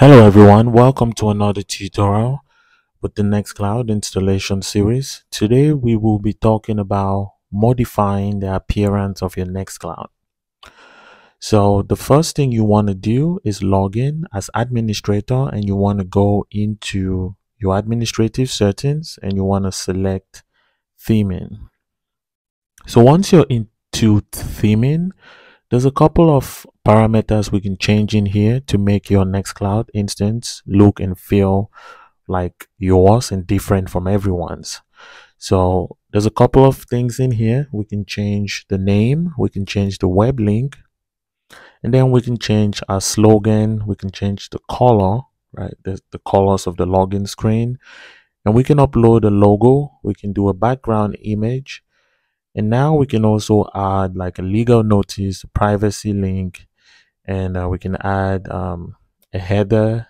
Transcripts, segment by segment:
Hello everyone, welcome to another tutorial with the Nextcloud installation series. Today we will be talking about modifying the appearance of your Nextcloud. So the first thing you want to do is log in as administrator, and you want to go into your administrative settings and you want to select theming. So once you're into theming, there's a couple of parameters we can change in here to make your Nextcloud instance look and feel like yours and different from everyone's. So there's a couple of things in here. We can change the name, we can change the web link, and then we can change our slogan, we can change the color, right? The colors of the login screen, and we can upload a logo, we can do a background image, and now we can also add like a legal notice, a privacy link, and we can add a header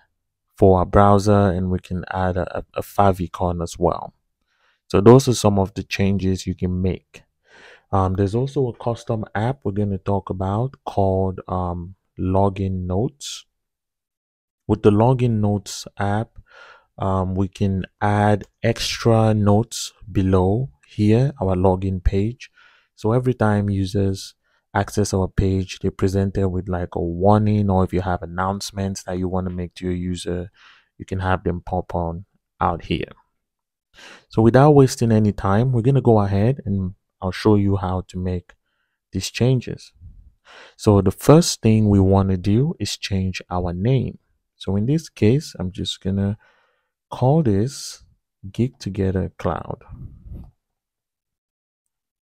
for our browser, and we can add a favicon as well. So those are some of the changes you can make. There's also a custom app we're going to talk about called Login Notes. With the Login Notes app, we can add extra notes below here, our login page. So every time users access our page, they're presented with like a warning, or if you have announcements that you want to make to your user, you can have them pop on out here. So without wasting any time, we're going to go ahead and I'll show you how to make these changes. So the first thing we want to do is change our name. So in this case, I'm just going to call this Geek Together Cloud.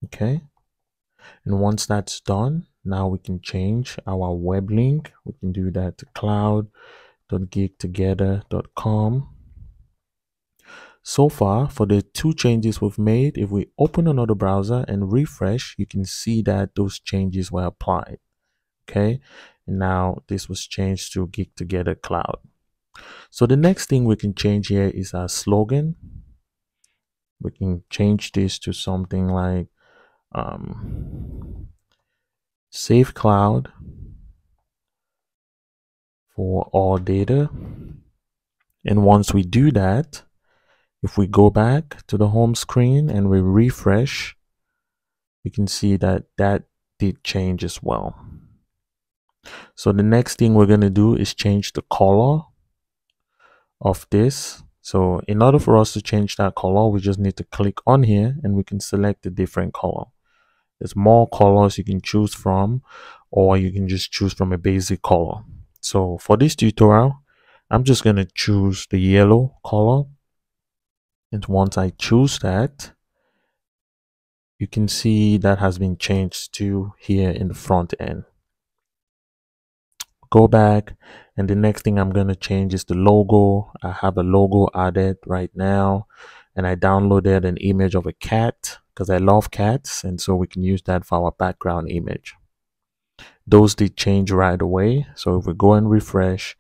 Okay. And once that's done, now we can change our web link. We can do that to cloud.geektogether.com. So far, for the two changes we've made, if we open another browser and refresh, you can see that those changes were applied. Okay. And now this was changed to Geek Together Cloud. So the next thing we can change here is our slogan. We can change this to something like Safe Cloud for all data. And once we do that, if we go back to the home screen and we refresh, you can see that that did change as well. So the next thing we're going to do is change the color of this. So in order for us to change that color, we just need to click on here and we can select a different color. There's more colors you can choose from, or you can just choose from a basic color. So for this tutorial, I'm just going to choose the yellow color. And once I choose that, you can see that has been changed to here in the front end. Go back, and the next thing I'm going to change is the logo. I have a logo added right now, and I downloaded an image of a cat because I love cats, and so we can use that for our background image. Those did change right away. So if we go and refresh,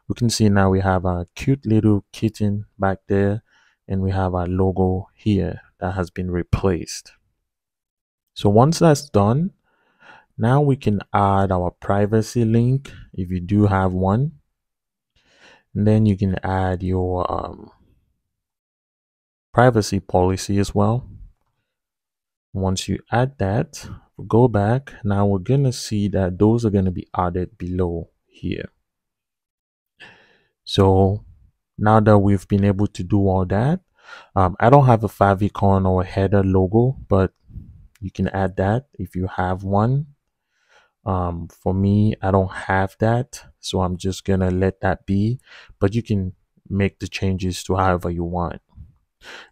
we can see now we have a cute little kitten back there, and we have our logo here that has been replaced. So once that's done, now we can add our privacy link if you do have one. And then you can add your privacy policy as well. Once you add that, we'll go back. Now we're going to see that those are going to be added below here. So now that we've been able to do all that, I don't have a favicon or a header logo, but you can add that if you have one. For me, I don't have that, so I'm just gonna let that be, but you can make the changes to however you want.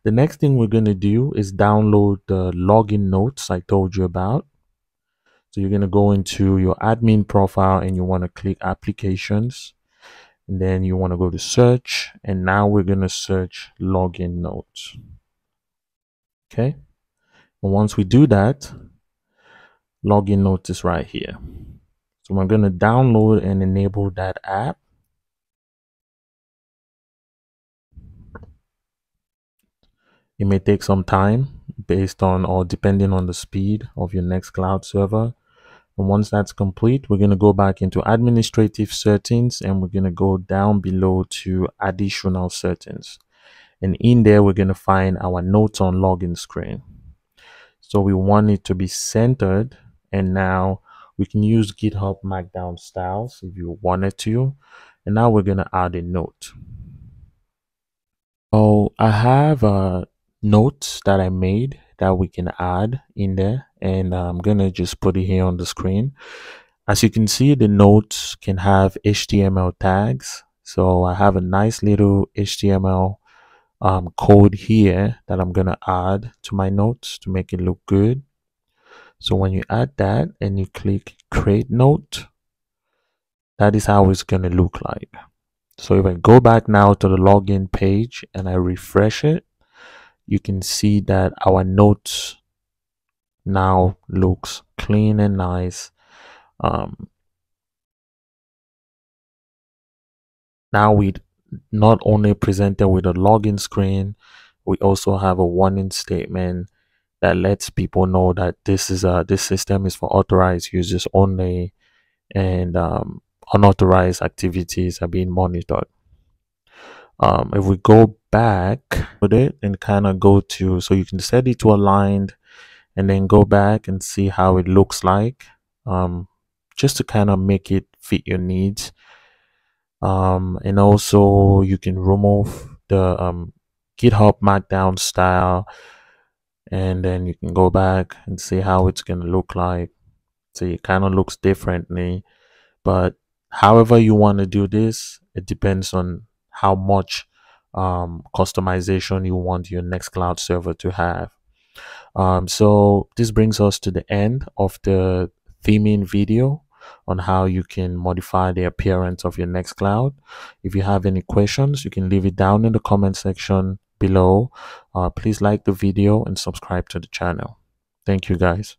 The next thing we're gonna do is download the login notes I told you about. So you're gonna go into your admin profile and you want to click applications, and then you want to go to search, and now we're gonna search login notes. Okay, and once we do that, login notes is right here. So I'm going to download and enable that app. It may take some time based on or depending on the speed of your Nextcloud server. And once that's complete, we're going to go back into administrative settings and we're going to go down below to additional settings. And in there, we're going to find our notes on login screen. So we want it to be centered. And now we can use GitHub Markdown styles if you wanted to. And now we're going to add a note. So I have notes that I made that we can add in there. And I'm going to just put it here on the screen. As you can see, the notes can have HTML tags. So I have a nice little HTML code here that I'm going to add to my notes to make it look good. So when you add that and you click create note, that is how it's going to look like. So if I go back now to the login page and I refresh it, you can see that our notes now looks clean and nice. Now we not only presented with a login screen, we also have a warning statement that lets people know that this system is for authorized users only, and unauthorized activities are being monitored. If we go back with it and kind of go to, so you can set it to aligned and then go back and see how it looks like, just to kind of make it fit your needs. And also you can remove the GitHub Markdown style, and then you can go back and see how it's going to look like. So it kind of looks differently, but however you want to do this, it depends on how much customization you want your Nextcloud server to have. So this brings us to the end of the theming video on how you can modify the appearance of your Nextcloud. If you have any questions, you can leave it down in the comment section below. Please like the video and subscribe to the channel. Thank you, guys.